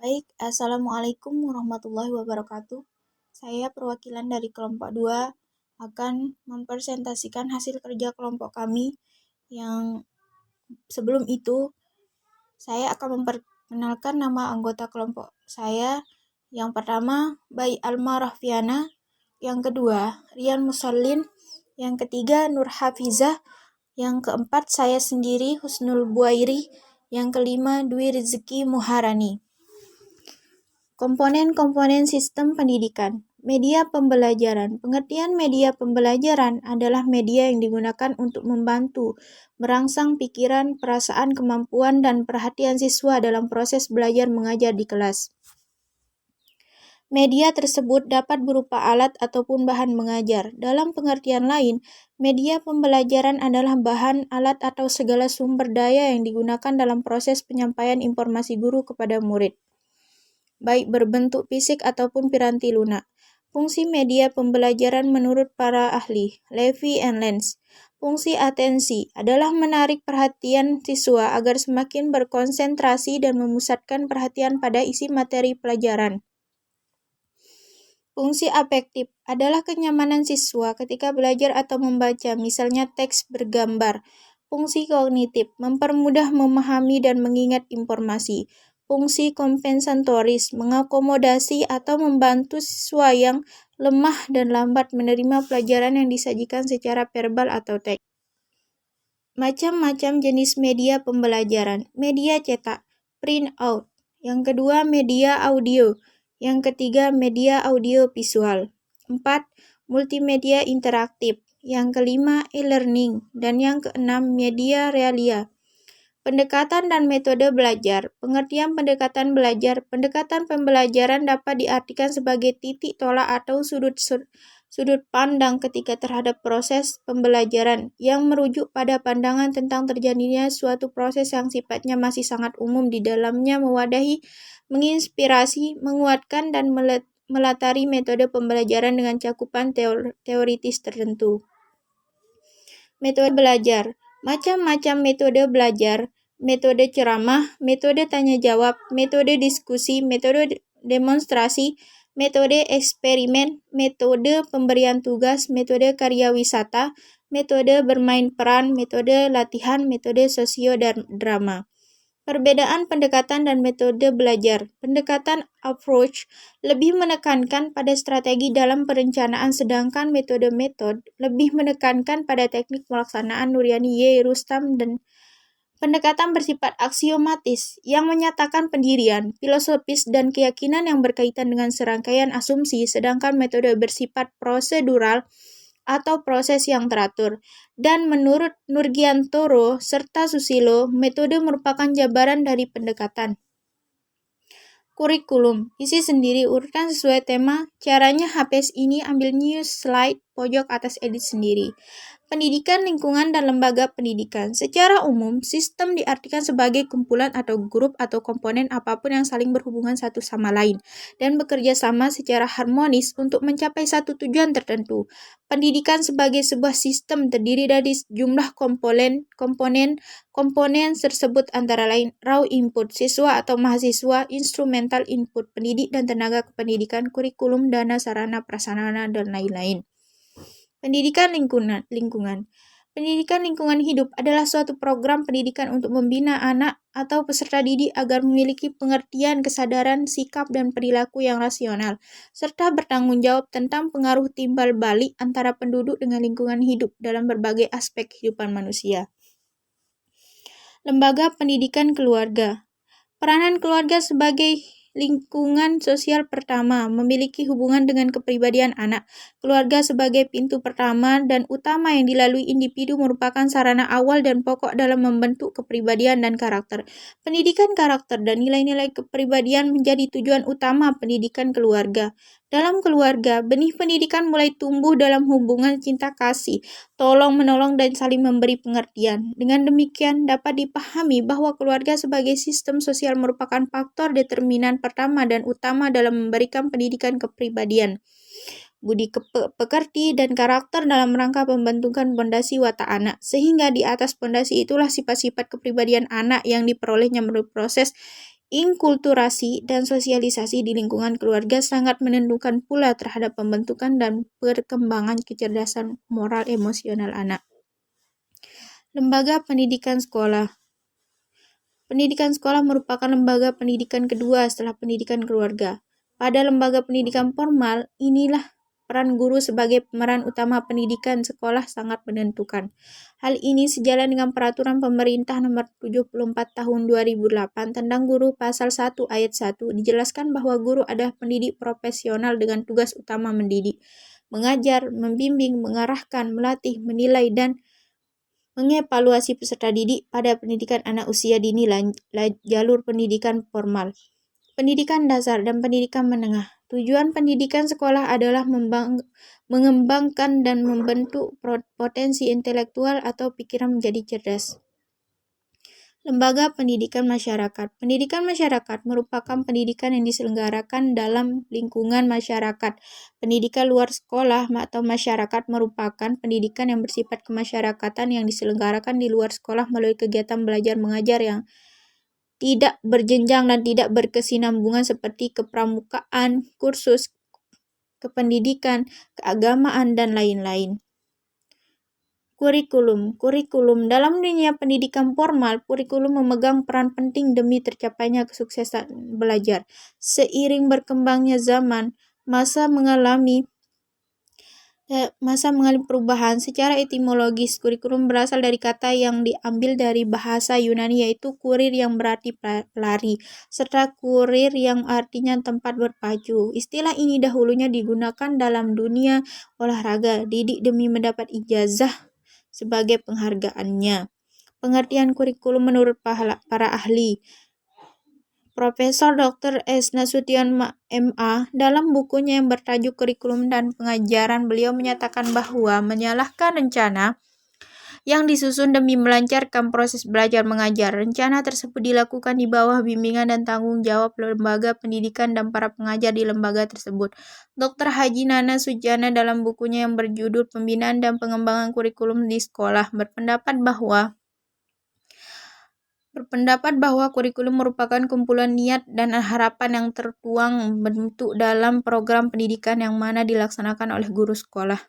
Baik, Assalamualaikum warahmatullahi wabarakatuh. Saya perwakilan dari kelompok 2 akan mempresentasikan hasil kerja kelompok kami yang sebelum itu saya akan memperkenalkan nama anggota kelompok saya. Yang pertama, Bai Alma Rahfiana, yang kedua, Rian Musallin, yang ketiga, Nur Hafizah, yang keempat, saya sendiri Husnul Buairi, yang kelima, Dwi Rizki Muharani. Komponen-komponen sistem pendidikan. Media pembelajaran. Pengertian media pembelajaran adalah media yang digunakan untuk membantu merangsang pikiran, perasaan, kemampuan, dan perhatian siswa dalam proses belajar mengajar di kelas. Media tersebut dapat berupa alat ataupun bahan mengajar. Dalam pengertian lain, media pembelajaran adalah bahan, alat, atau segala sumber daya yang digunakan dalam proses penyampaian informasi guru kepada murid, baik berbentuk fisik ataupun piranti lunak. Fungsi media pembelajaran menurut para ahli, Levy and Lenz. Fungsi atensi adalah menarik perhatian siswa agar semakin berkonsentrasi dan memusatkan perhatian pada isi materi pelajaran. Fungsi afektif adalah kenyamanan siswa ketika belajar atau membaca, misalnya teks bergambar. Fungsi kognitif mempermudah memahami dan mengingat informasi. Fungsi kompensatoris mengakomodasi atau membantu siswa yang lemah dan lambat menerima pelajaran yang disajikan secara verbal atau teks. Macam-macam jenis media pembelajaran. Media cetak, print out. Yang kedua, media audio. Yang ketiga, media audio visual. 4. Multimedia interaktif. Yang kelima, e-learning. Dan yang keenam, media realia. Pendekatan dan metode belajar. Pengertian pendekatan belajar. Pendekatan pembelajaran dapat diartikan sebagai titik tolak atau sudut pandang ketika terhadap proses pembelajaran yang merujuk pada pandangan tentang terjadinya suatu proses yang sifatnya masih sangat umum di dalamnya mewadahi, menginspirasi, menguatkan, dan melatari metode pembelajaran dengan cakupan teoritis tertentu. Metode belajar. Macam-macam metode belajar. Metode ceramah, metode tanya-jawab, metode diskusi, metode demonstrasi, metode eksperimen, metode pemberian tugas, metode karya wisata, metode bermain peran, metode latihan, metode sosiodrama. Perbedaan pendekatan dan metode belajar. Pendekatan approach lebih menekankan pada strategi dalam perencanaan, sedangkan metode lebih menekankan pada teknik pelaksanaan. Nuryani Y. Rustam. Dan pendekatan bersifat aksiomatis yang menyatakan pendirian, filosofis, dan keyakinan yang berkaitan dengan serangkaian asumsi, sedangkan metode bersifat prosedural atau proses yang teratur. Dan menurut Nurgiantoro serta Susilo, metode merupakan jabaran dari pendekatan. Kurikulum, isi sendiri, urutan sesuai tema. Caranya HPS ini ambil news slide pojok atas, edit sendiri. Pendidikan, lingkungan, dan lembaga pendidikan. Secara umum, sistem diartikan sebagai kumpulan atau grup atau komponen apapun yang saling berhubungan satu sama lain dan bekerja sama secara harmonis untuk mencapai satu tujuan tertentu. Pendidikan sebagai sebuah sistem terdiri dari jumlah komponen tersebut antara lain raw input, siswa atau mahasiswa, instrumental input, pendidik dan tenaga kependidikan, kurikulum, dana, sarana, prasarana, dan lain-lain. Pendidikan lingkungan. Pendidikan lingkungan hidup adalah suatu program pendidikan untuk membina anak atau peserta didik agar memiliki pengertian, kesadaran, sikap, dan perilaku yang rasional, serta bertanggung jawab tentang pengaruh timbal balik antara penduduk dengan lingkungan hidup dalam berbagai aspek kehidupan manusia. Lembaga pendidikan keluarga. Peranan keluarga sebagai lingkungan sosial pertama, memiliki hubungan dengan kepribadian anak. Keluarga sebagai pintu pertama dan utama yang dilalui individu merupakan sarana awal dan pokok dalam membentuk kepribadian dan karakter. Pendidikan karakter dan nilai-nilai kepribadian menjadi tujuan utama pendidikan keluarga. Dalam keluarga, benih pendidikan mulai tumbuh dalam hubungan cinta kasih, tolong-menolong, dan saling memberi pengertian. Dengan demikian, dapat dipahami bahwa keluarga sebagai sistem sosial merupakan faktor determinan pertama dan utama dalam memberikan pendidikan kepribadian, budi pekerti, dan karakter dalam rangka pembentukan pondasi watak anak, sehingga di atas pondasi itulah sifat-sifat kepribadian anak yang diperolehnya melalui proses Inkulturasi dan sosialisasi di lingkungan keluarga sangat menentukan pula terhadap pembentukan dan perkembangan kecerdasan moral emosional anak. Lembaga pendidikan sekolah. Pendidikan sekolah merupakan lembaga pendidikan kedua setelah pendidikan keluarga. Pada lembaga pendidikan formal, inilah peran guru sebagai pemeran utama pendidikan sekolah sangat menentukan. Hal ini sejalan dengan peraturan pemerintah nomor 74 tahun 2008 tentang guru pasal 1 ayat 1 dijelaskan bahwa guru adalah pendidik profesional dengan tugas utama mendidik, mengajar, membimbing, mengarahkan, melatih, menilai, dan mengevaluasi peserta didik pada pendidikan anak usia dini jalur pendidikan formal, pendidikan dasar, dan pendidikan menengah. Tujuan pendidikan sekolah adalah mengembangkan dan membentuk potensi intelektual atau pikiran menjadi cerdas. Lembaga pendidikan masyarakat. Pendidikan masyarakat merupakan pendidikan yang diselenggarakan dalam lingkungan masyarakat. Pendidikan luar sekolah atau masyarakat merupakan pendidikan yang bersifat kemasyarakatan yang diselenggarakan di luar sekolah melalui kegiatan belajar mengajar yang tidak berjenjang dan tidak berkesinambungan seperti kepramukaan, kursus, kependidikan, keagamaan, dan lain-lain. Kurikulum. Dalam dunia pendidikan formal, kurikulum memegang peran penting demi tercapainya kesuksesan belajar. Seiring berkembangnya zaman, masa mengalami perubahan. Secara etimologis, kurikulum berasal dari kata yang diambil dari bahasa Yunani yaitu kurir yang berarti pelari, serta kurir yang artinya tempat berpacu. Istilah ini dahulunya digunakan dalam dunia olahraga, didik demi mendapat ijazah sebagai penghargaannya. Pengertian kurikulum menurut para ahli. Profesor Dr. S. Nasution MA dalam bukunya yang bertajuk Kurikulum dan Pengajaran, beliau menyatakan bahwa menyalahkan rencana yang disusun demi melancarkan proses belajar mengajar. Rencana tersebut dilakukan di bawah bimbingan dan tanggung jawab lembaga pendidikan dan para pengajar di lembaga tersebut. Dr. Haji Nana Sujana dalam bukunya yang berjudul Pembinaan dan Pengembangan Kurikulum di Sekolah berpendapat bahwa kurikulum merupakan kumpulan niat dan harapan yang tertuang bentuk dalam program pendidikan yang mana dilaksanakan oleh guru sekolah.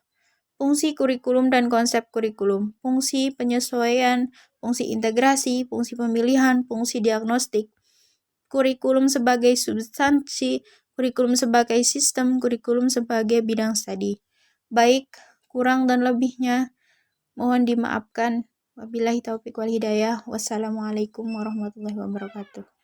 Fungsi kurikulum dan konsep kurikulum. Fungsi penyesuaian, fungsi integrasi, fungsi pemilihan, fungsi diagnostik. Kurikulum sebagai substansi, kurikulum sebagai sistem, kurikulum sebagai bidang studi. Baik, kurang dan lebihnya mohon dimaafkan. Wabillahi taufiq wal hidayah. Wassalamualaikum warahmatullahi wabarakatuh.